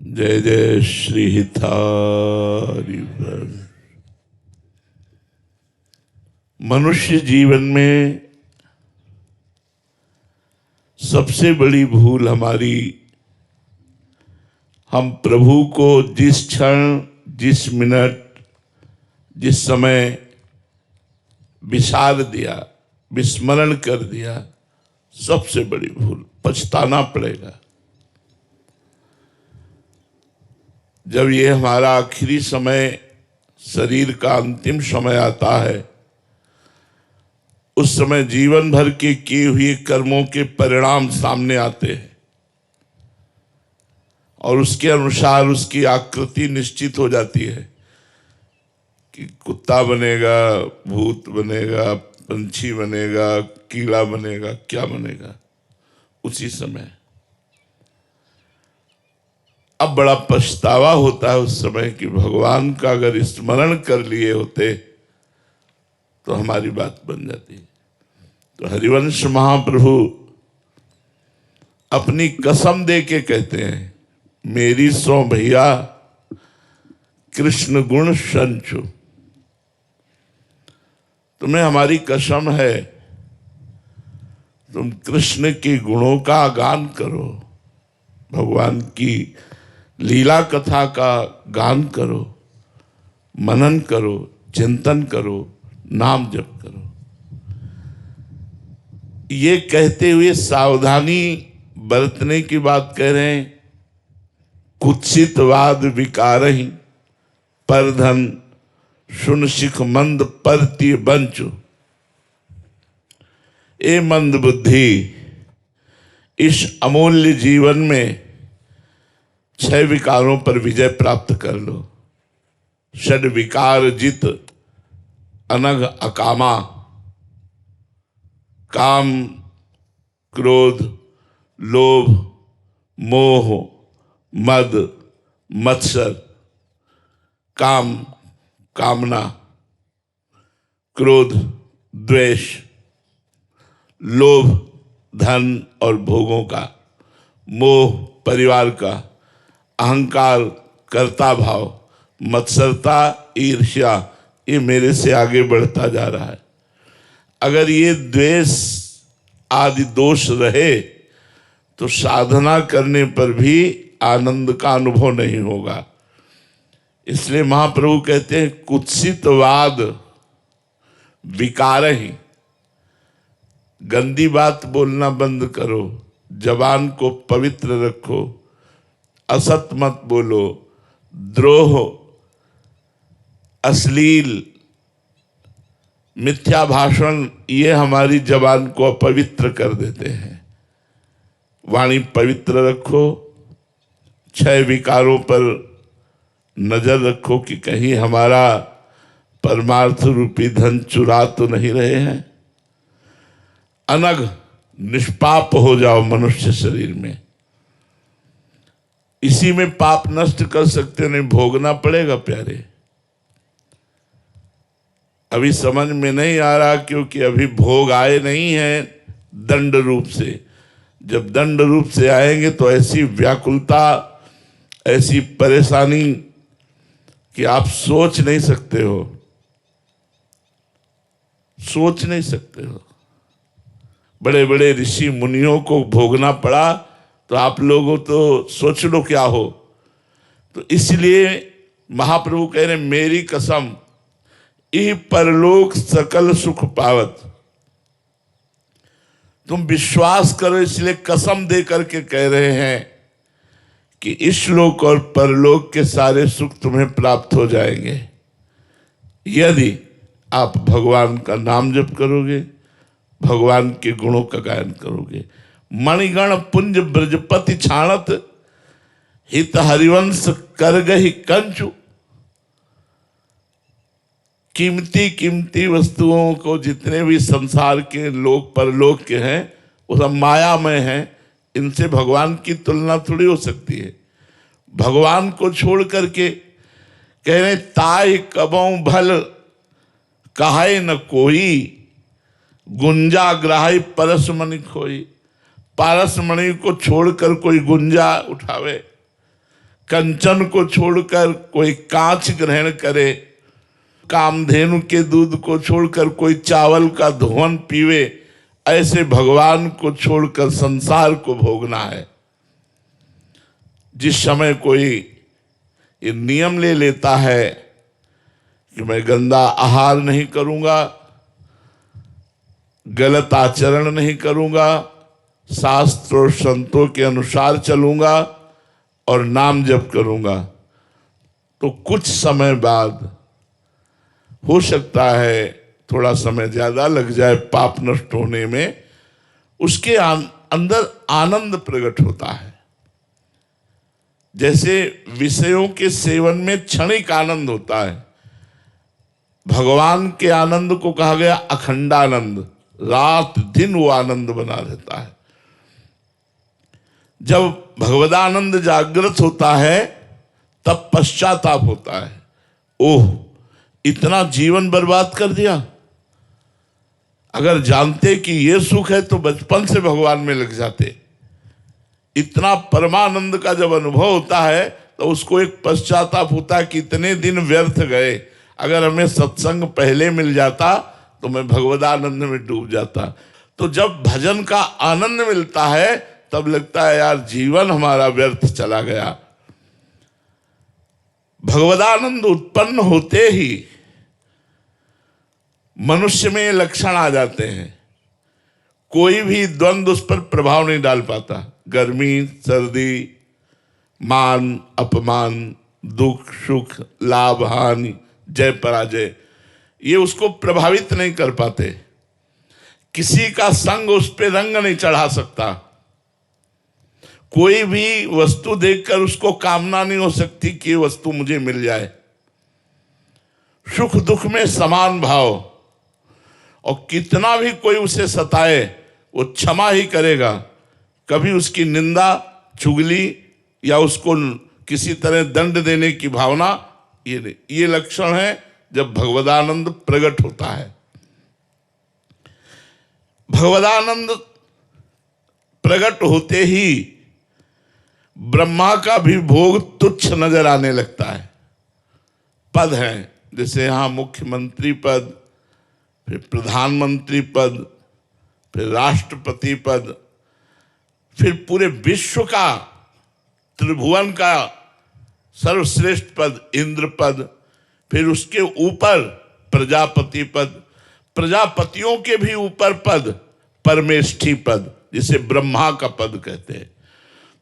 जय जय श्री हितारिवर। मनुष्य जीवन में सबसे बड़ी भूल हमारी, हम प्रभु को जिस क्षण, जिस मिनट, जिस समय विसार दिया, विस्मरण कर दिया, सबसे बड़ी भूल। पछताना पड़ेगा। जब ये हमारा आखिरी समय, शरीर का अंतिम समय आता है, उस समय जीवन भर के किए हुए कर्मों के परिणाम सामने आते हैं और उसके अनुसार उसकी आकृति निश्चित हो जाती है कि कुत्ता बनेगा, भूत बनेगा, पंछी बनेगा, कीड़ा बनेगा, क्या बनेगा। उसी समय अब बड़ा पछतावा होता है उस समय कि भगवान का अगर स्मरण कर लिए होते तो हमारी बात बन जाती। तो हरिवंश महाप्रभु अपनी कसम दे के कहते हैं, मेरी सो भैया कृष्ण गुण संचु। तुम्हें हमारी कसम है, तुम कृष्ण के गुणों का गान करो, भगवान की लीला कथा का गान करो, मनन करो, चिंतन करो, नाम जप करो। ये कहते हुए सावधानी बरतने की बात कह रहे हैं। कुत्सितवाद विकारहि परधन सुन सिख मंद परति बंचु। ए मंद बुद्धि, इस अमूल्य जीवन में 6 विकारों पर विजय प्राप्त कर लो। षड विकार जित अनघ अकामा, काम, क्रोध, लोभ, मोह, मद, मत्सर। काम, कामना, क्रोध, द्वेष, लोभ, धन और भोगों का, मोह, परिवार का, अहंकार, कर्ता भाव, मत्सरता, ईर्ष्या, ये मेरे से आगे बढ़ता जा रहा है। अगर ये द्वेष आदि दोष रहे तो साधना करने पर भी आनंद का अनुभव नहीं होगा। इसलिए महाप्रभु कहते हैं, कुत्सितवाद विकार ही। गंदी बात बोलना बंद करो, जबान को पवित्र रखो, असत मत बोलो, द्रोह, अश्लील, मिथ्या भाषण, ये हमारी जबान को अपवित्र कर देते हैं। वाणी पवित्र रखो, 6 विकारों पर नजर रखो कि कहीं हमारा परमार्थ रूपी धन चुरा तो नहीं रहे हैं। अनग, निष्पाप हो जाओ मनुष्य शरीर में। इसी में पाप नष्ट कर सकते हो, नहीं भोगना पड़ेगा प्यारे। अभी समझ में नहीं आ रहा क्योंकि अभी भोग आए नहीं हैं दंड रूप से। जब दंड रूप से आएंगे तो ऐसी व्याकुलता, ऐसी परेशानी कि आप सोच नहीं सकते हो, सोच नहीं सकते हो। बड़े बड़े ऋषि मुनियों को भोगना पड़ा तो आप लोगों तो सोच लो क्या हो। तो इसलिए महाप्रभु कह रहे, मेरी कसम, ई परलोक सकल सुख पावत। तुम विश्वास करो, इसलिए कसम दे करके कह रहे हैं कि इस लोक और परलोक के सारे सुख तुम्हें प्राप्त हो जाएंगे यदि आप भगवान का नाम जप करोगे, भगवान के गुणों का गायन करोगे। मणिगण पुंज ब्रजपति छाणत, हित हरिवंश कर गही कंचु। कीमती कीमती वस्तुओं को, जितने भी संसार के लोक परलोक के हैं, वो सब मायामय हैं। इनसे भगवान की तुलना थोड़ी हो सकती है। भगवान को छोड़ करके कह रहे, ताय कबों भल कहाय न कोई, गुंजा ग्राही परसमणि खोई। पारसमणि को छोड़कर कोई गुंजा उठावे, कंचन को छोड़कर कोई कांच ग्रहण करे, कामधेनु के दूध को छोड़कर कोई चावल का धुवन पीवे, ऐसे भगवान को छोड़कर संसार को भोगना है। जिस समय कोई ये नियम ले लेता है कि मैं गंदा आहार नहीं करूंगा, गलत आचरण नहीं करूंगा, शास्त्र और संतों के अनुसार चलूंगा और नाम जप करूंगा, तो कुछ समय बाद हो सकता है थोड़ा समय ज्यादा लग जाए पाप नष्ट होने में, उसके अंदर आनंद प्रकट होता है। जैसे विषयों के सेवन में क्षणिक आनंद होता है, भगवान के आनंद को कहा गया अखंडानंद, रात दिन वो आनंद बना रहता है। जब भगवदानंद जागृत होता है तब पश्चाताप होता है, ओह इतना जीवन बर्बाद कर दिया, अगर जानते कि ये सुख है तो बचपन से भगवान में लग जाते। इतना परमानंद का जब अनुभव होता है तो उसको एक पश्चाताप होता है कि इतने दिन व्यर्थ गए, अगर हमें सत्संग पहले मिल जाता तो मैं भगवदानंद में डूब जाता। तो जब भजन का आनंद मिलता है तब लगता है यार जीवन हमारा व्यर्थ चला गया। भगवदानंद उत्पन्न होते ही मनुष्य में ये लक्षण आ जाते हैं, कोई भी द्वंद्व उस पर प्रभाव नहीं डाल पाता। गर्मी सर्दी, मान अपमान, दुख सुख, लाभ हानि, जय पराजय, ये उसको प्रभावित नहीं कर पाते। किसी का संग उस पर रंग नहीं चढ़ा सकता। कोई भी वस्तु देखकर उसको कामना नहीं हो सकती कि ये वस्तु मुझे मिल जाए। सुख दुख में समान भाव, और कितना भी कोई उसे सताए वो क्षमा ही करेगा, कभी उसकी निंदा चुगली या उसको किसी तरह दंड देने की भावना ये नहीं। ये लक्षण है जब भगवदानंद प्रकट होता है। भगवदानंद प्रकट होते ही ब्रह्मा का भी भोग तुच्छ नजर आने लगता है। पद हैं जैसे यहाँ मुख्यमंत्री पद, फिर प्रधानमंत्री पद, फिर राष्ट्रपति पद, फिर पूरे विश्व का त्रिभुवन का सर्वश्रेष्ठ पद इंद्र पद, फिर उसके ऊपर प्रजापति पद, प्रजापतियों के भी ऊपर पद परमेष्ठी पद, जिसे ब्रह्मा का पद कहते हैं।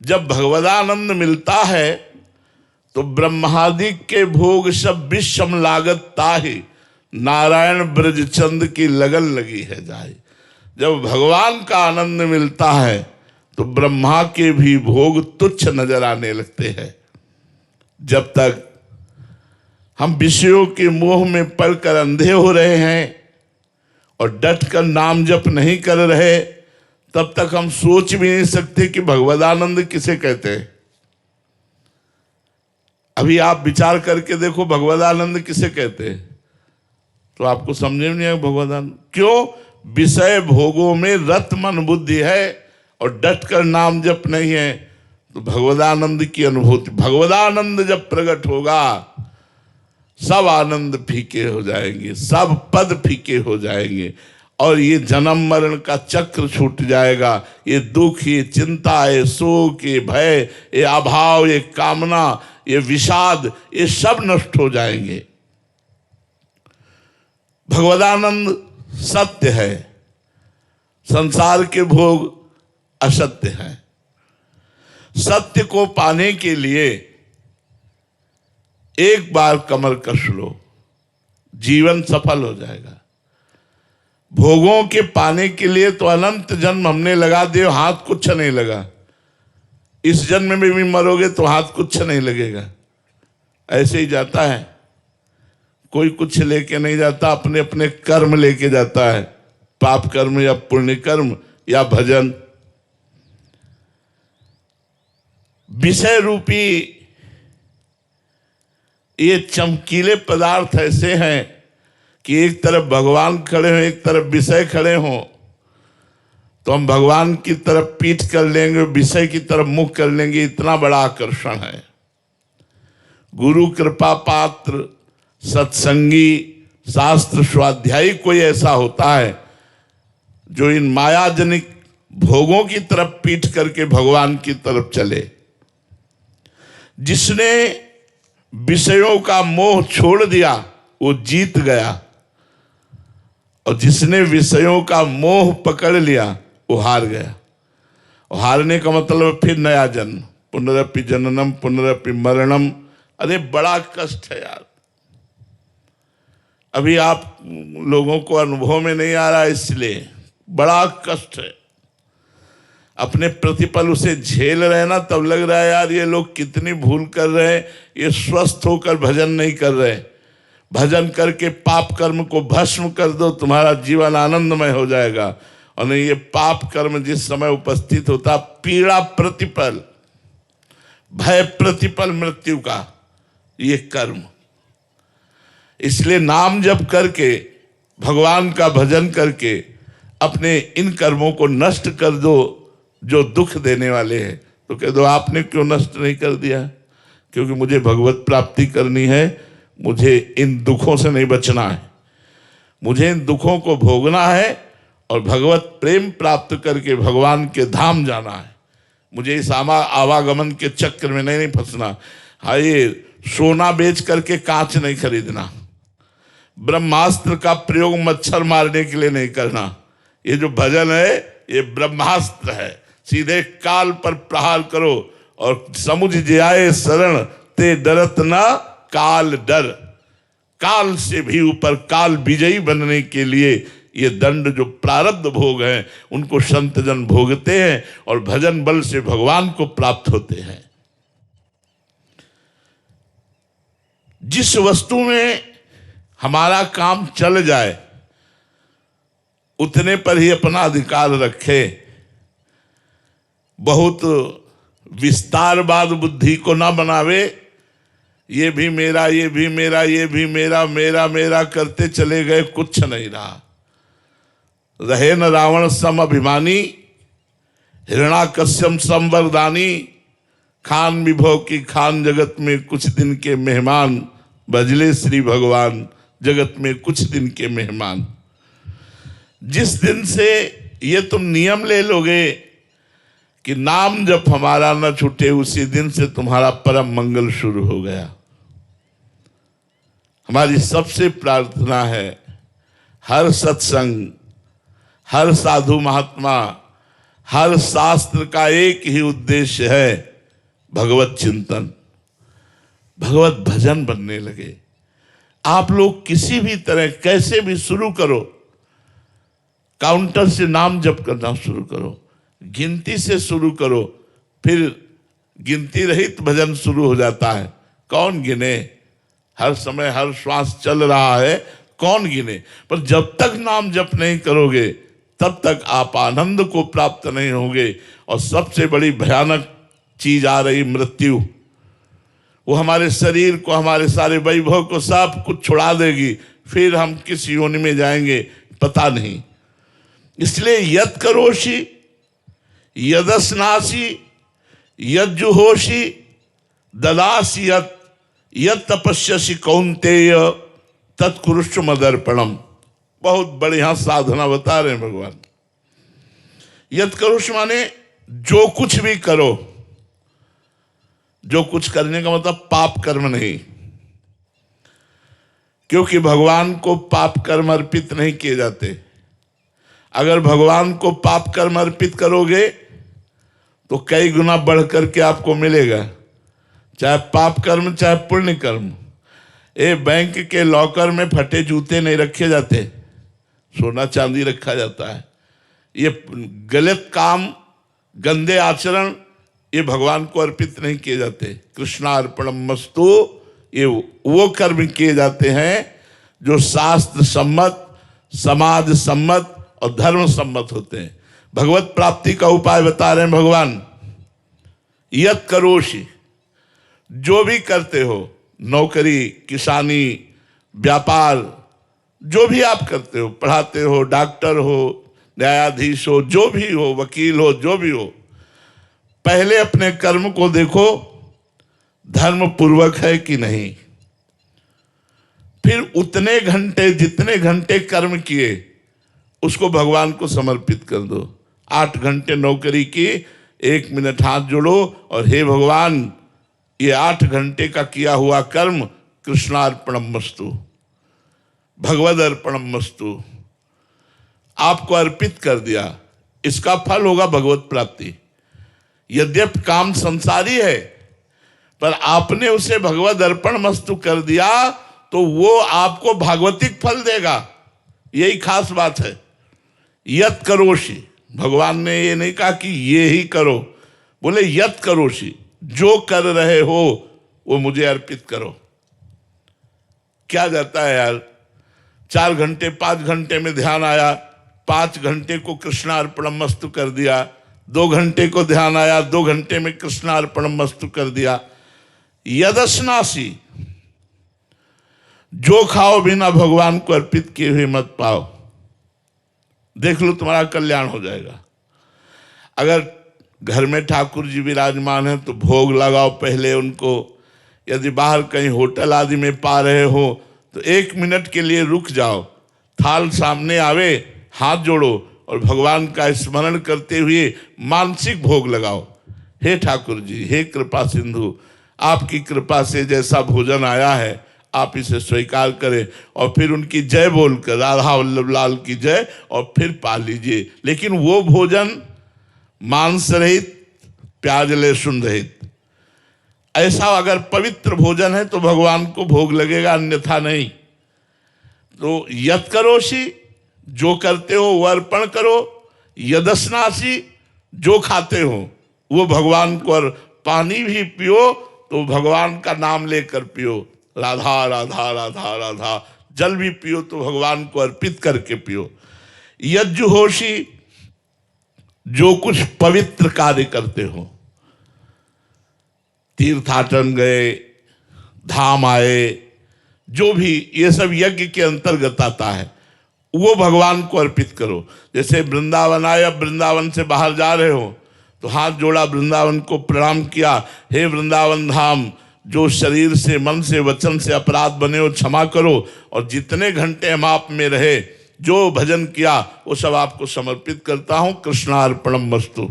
जब भगवदानंद मिलता है तो ब्रह्मादि के भोग सब विषम लागत ताहि, नारायण ब्रजचंद की लगन लगी है जाए। जब भगवान का आनंद मिलता है तो ब्रह्मा के भी भोग तुच्छ नजर आने लगते हैं। जब तक हम विषयों के मोह में पड़कर अंधे हो रहे हैं और डट कर नाम जप नहीं कर रहे, तब तक हम सोच भी नहीं सकते कि भगवदानंद किसे कहते हैं। अभी आप विचार करके देखो भगवदानंद किसे कहते हैं, तो आपको समझ में नहीं आएगा भगवदानंद क्यों। विषय भोगों में रत मन बुद्धि है और डट कर नाम जप नहीं है, तो भगवदानंद की अनुभूति, भगवदानंद जब प्रकट होगा सब आनंद फीके हो जाएंगे, सब पद फीके हो जाएंगे, और ये जन्म मरण का चक्र छूट जाएगा। ये दुख, ये चिंता, ये शोक, ये भय, ये अभाव, ये कामना, ये विषाद, ये सब नष्ट हो जाएंगे। भगवदानंद सत्य है, संसार के भोग असत्य है। सत्य को पाने के लिए एक बार कमर कस लो, जीवन सफल हो जाएगा। भोगों के पाने के लिए तो अनंत जन्म हमने लगा दिए, हाथ कुछ नहीं लगा। इस जन्म में भी मरोगे तो हाथ कुछ नहीं लगेगा, ऐसे ही जाता है। कोई कुछ लेके नहीं जाता, अपने अपने कर्म लेके जाता है, पाप कर्म या पुण्य कर्म या भजन। विषय रूपी ये चमकीले पदार्थ ऐसे हैं कि एक तरफ भगवान खड़े हों, एक तरफ विषय खड़े हों, तो हम भगवान की तरफ पीठ कर लेंगे, विषय की तरफ मुख कर लेंगे। इतना बड़ा आकर्षण है। गुरु कृपा पात्र, सत्संगी, शास्त्र स्वाध्यायी कोई ऐसा होता है जो इन मायाजनिक भोगों की तरफ पीठ करके भगवान की तरफ चले। जिसने विषयों का मोह छोड़ दिया वो जीत गया, और जिसने विषयों का मोह पकड़ लिया वो हार गया। और हारने का मतलब फिर नया जन्म, पुनरपि जननम पुनरपि मरणम। अरे बड़ा कष्ट है यार, अभी आप लोगों को अनुभव में नहीं आ रहा, इसलिए बड़ा कष्ट है। अपने प्रतिपल उसे झेल रहे ना, तब लग रहा है यार ये लोग कितनी भूल कर रहे हैं, ये स्वस्थ होकर भजन नहीं कर रहे। भजन करके पाप कर्म को भस्म कर दो, तुम्हारा जीवन आनंदमय हो जाएगा। और नहीं, ये पाप कर्म जिस समय उपस्थित होता, पीड़ा प्रतिपल, भय प्रतिपल मृत्यु का, ये कर्म। इसलिए नाम जप करके, भगवान का भजन करके अपने इन कर्मों को नष्ट कर दो जो दुख देने वाले हैं। तो कह दो आपने क्यों नष्ट नहीं कर दिया? क्योंकि मुझे भगवत प्राप्ति करनी है, मुझे इन दुखों से नहीं बचना है, मुझे इन दुखों को भोगना है और भगवत प्रेम प्राप्त करके भगवान के धाम जाना है। मुझे इस आवागमन के चक्र में नहीं फंसना। हाँ, ये सोना बेच करके कांच नहीं खरीदना, ब्रह्मास्त्र का प्रयोग मच्छर मारने के लिए नहीं करना। ये जो भजन है ये ब्रह्मास्त्र है, सीधे काल पर प्रहार करो। और समुझ जाए शरण ते डरत न काल डर। काल से भी ऊपर काल विजयी बनने के लिए ये दंड जो प्रारब्ध भोग हैं उनको संत जन भोगते हैं और भजन बल से भगवान को प्राप्त होते हैं। जिस वस्तु में हमारा काम चल जाए उतने पर ही अपना अधिकार रखे। बहुत विस्तारवाद बुद्धि को ना बनावे, ये भी मेरा, ये भी मेरा, ये भी मेरा, मेरा मेरा करते चले गए, कुछ नहीं रहा। रहे न रावण सम अभिमानी, हिरणाकश्यप संवरदानी। खान विभव की खान जगत में कुछ दिन के मेहमान, भजले श्री भगवान जगत में कुछ दिन के मेहमान। जिस दिन से ये तुम नियम ले लोगे कि नाम जब हमारा न छूटे, उसी दिन से तुम्हारा परम मंगल शुरू हो गया। हमारी सबसे प्रार्थना है, हर सत्संग, हर साधु महात्मा, हर शास्त्र का एक ही उद्देश्य है, भगवत चिंतन, भगवत भजन बनने लगे। आप लोग किसी भी तरह कैसे भी शुरू करो, काउंटर से नाम जप करना शुरू करो, गिनती से शुरू करो, फिर गिनती रहित भजन शुरू हो जाता है। कौन गिने? हर समय हर श्वास चल रहा है, कौन गिने? पर जब तक नाम जप नहीं करोगे तब तक आप आनंद को प्राप्त नहीं होगे। और सबसे बड़ी भयानक चीज आ रही मृत्यु, वो हमारे शरीर को, हमारे सारे वैभव को सब कुछ छुड़ा देगी। फिर हम किस योनि में जाएंगे पता नहीं। इसलिए यत् करोषि यदस्नासि यज्जुहोषि ददासि यत् तपस्यसि कौन्तेय तत्कुरुष्व मदर्पणम। बहुत बढ़िया साधना बता रहे हैं भगवान। यत् करोषि माने जो कुछ भी करो। जो कुछ करने का मतलब पाप कर्म नहीं, क्योंकि भगवान को पाप कर्म अर्पित नहीं किए जाते। अगर भगवान को पाप कर्म अर्पित करोगे तो कई गुना बढ़ करके आपको मिलेगा, चाहे पाप कर्म चाहे पुण्य कर्म। बैंक के लॉकर में फटे जूते नहीं रखे जाते, सोना चांदी रखा जाता है। ये गलत काम, गंदे आचरण, ये भगवान को अर्पित नहीं किए जाते। कृष्णार्पणम मस्तु, ये वो कर्म किए जाते हैं जो शास्त्र सम्मत, समाज सम्मत और धर्म सम्मत होते हैं। भगवत प्राप्ति का उपाय बता रहे हैं भगवान। यत् करोषि, जो भी करते हो, नौकरी, किसानी, व्यापार, जो भी आप करते हो, पढ़ाते हो, डॉक्टर हो, न्यायाधीश हो, जो भी हो, वकील हो, जो भी हो, पहले अपने कर्म को देखो, धर्म पूर्वक है कि नहीं। फिर उतने घंटे जितने घंटे कर्म किए उसको भगवान को समर्पित कर दो। 8 घंटे नौकरी की, 1 मिनट हाथ जोड़ो और हे भगवान, ये 8 घंटे का किया हुआ कर्म कृष्णार्पणमस्तु, भगवद अर्पणमस्तु, आपको अर्पित कर दिया। इसका फल होगा भगवत प्राप्ति। यद्यपि काम संसारी है, पर आपने उसे भगवद अर्पणमस्तु कर दिया तो वो आपको भागवतिक फल देगा। यही खास बात है। यत करोषि, भगवान ने ये नहीं कहा कि ये ही करो, बोले यत करोषि, जो कर रहे हो वो मुझे अर्पित करो। क्या जाता है यार, 4 घंटे 5 घंटे में ध्यान आया, 5 घंटे को कृष्णार्पणमस्तु कर दिया, 2 घंटे को ध्यान आया, 2 घंटे में कृष्णार्पणमस्तु कर दिया। यदस्नासी, जो खाओ बिना भगवान को अर्पित किए हुए मत पाओ। देख लो तुम्हारा कल्याण हो जाएगा। अगर घर में ठाकुर जी विराजमान है तो भोग लगाओ पहले उनको। यदि बाहर कहीं होटल आदि में पा रहे हो तो 1 मिनट के लिए रुक जाओ, थाल सामने आवे, हाथ जोड़ो और भगवान का स्मरण करते हुए मानसिक भोग लगाओ। हे ठाकुर जी, हे कृपा सिंधु, आपकी कृपा से जैसा भोजन आया है आप इसे स्वीकार करें, और फिर उनकी जय बोलकर राधा वल्लभ लाल की जय, और फिर पा लीजिए। लेकिन वो भोजन मांस रहित, प्याज लहसुन रहित, ऐसा अगर पवित्र भोजन है तो भगवान को भोग लगेगा, अन्यथा नहीं। तो यत करोषि, जो करते हो वो अर्पण करो। यदस्नासी, जो खाते हो वो भगवान को, और पानी भी पियो तो भगवान का नाम लेकर पियो, राधा राधा राधा राधा। जल भी पियो तो भगवान को अर्पित करके पियो। यज्जुहोषि, जो कुछ पवित्र कार्य करते हो, तीर्थाटन गए, धाम आए, जो भी ये सब यज्ञ के अंतर्गत आता है वो भगवान को अर्पित करो। जैसे वृंदावन आए, अब वृंदावन से बाहर जा रहे हो तो हाथ जोड़ा, वृंदावन को प्रणाम किया, हे वृंदावन धाम, जो शरीर से, मन से, वचन से अपराध बने हो क्षमा करो, और जितने घंटे हम आप में रहे, जो भजन किया वो सब आपको समर्पित करता हूं, कृष्णार्पणमस्तु।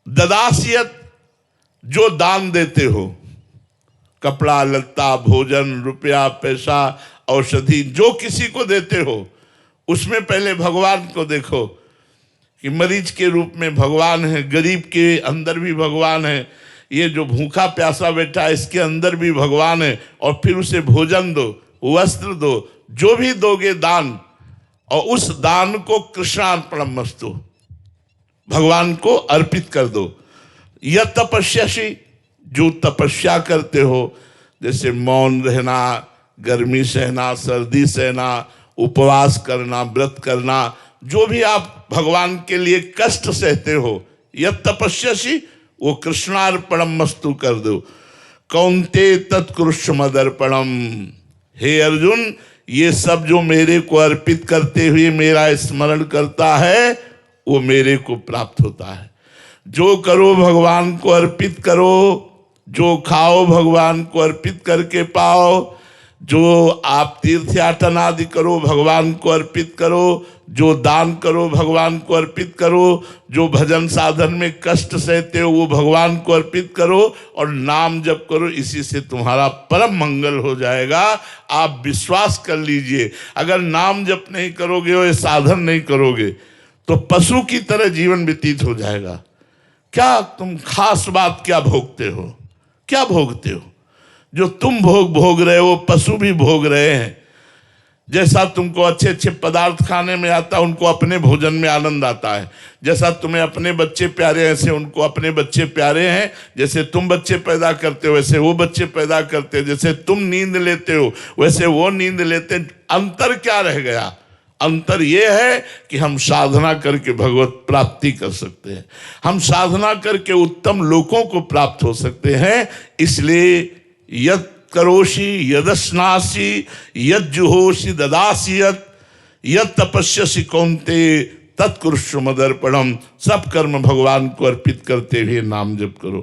ददासियत, जो दान देते हो, कपड़ा लत्ता, भोजन, रुपया, पैसा, औषधि, जो किसी को देते हो उसमें पहले भगवान को देखो कि मरीज के रूप में भगवान है, गरीब के अंदर भी भगवान है, ये जो भूखा प्यासा बैठा है इसके अंदर भी भगवान है। और फिर उसे भोजन दो, वस्त्र दो, जो भी दोगे दान, और उस दान को कृष्णार्पणमस्तु, भगवान को अर्पित कर दो। यह तपस्यासी, जो तपस्या करते हो, जैसे मौन रहना, गर्मी सहना, सर्दी सहना, उपवास करना, व्रत करना, जो भी आप भगवान के लिए कष्ट सहते हो, यह तपस्यासी, वो कृष्णार्पणमस्तु कर दो। कौन्ते तत्कृष्ण मदर्पणम, हे अर्जुन, ये सब जो मेरे को अर्पित करते हुए मेरा स्मरण करता है वो मेरे को प्राप्त होता है। जो करो भगवान को अर्पित करो, जो खाओ भगवान को अर्पित करके पाओ, जो आप तीर्थयाटन आदि करो भगवान को अर्पित करो, जो दान करो भगवान को अर्पित करो, जो भजन साधन में कष्ट सहते हो वो भगवान को अर्पित करो, और नाम जप करो। इसी से तुम्हारा परम मंगल हो जाएगा। आप विश्वास कर लीजिए, अगर नाम जप नहीं करोगे और साधन नहीं करोगे तो पशु की तरह जीवन व्यतीत हो जाएगा। क्या तुम खास बात क्या भोगते हो, क्या भोगते हो? जो तुम भोग रहे हो पशु भी भोग रहे हैं। जैसा तुमको अच्छे अच्छे पदार्थ खाने में आता है, उनको अपने भोजन में आनंद आता है। जैसा तुम्हें अपने बच्चे प्यारे हैं, ऐसे उनको अपने बच्चे प्यारे हैं। जैसे तुम बच्चे पैदा करते हो वैसे वो बच्चे पैदा करते हैं। जैसे तुम नींद लेते हो वैसे वो नींद लेते हैं। अंतर क्या रह गया? अंतर ये है कि हम साधना करके भगवत प्राप्ति कर सकते हैं, हम साधना करके उत्तम लोकों को प्राप्त हो सकते हैं। इसलिए यत् करोषि यदस्नासि यज्जुहोषि ददासि यत् तपस्यसि कौन्ते तत्कुरुष्व मदर्पणम। सब कर्म भगवान को अर्पित करते हुए नाम जप करो।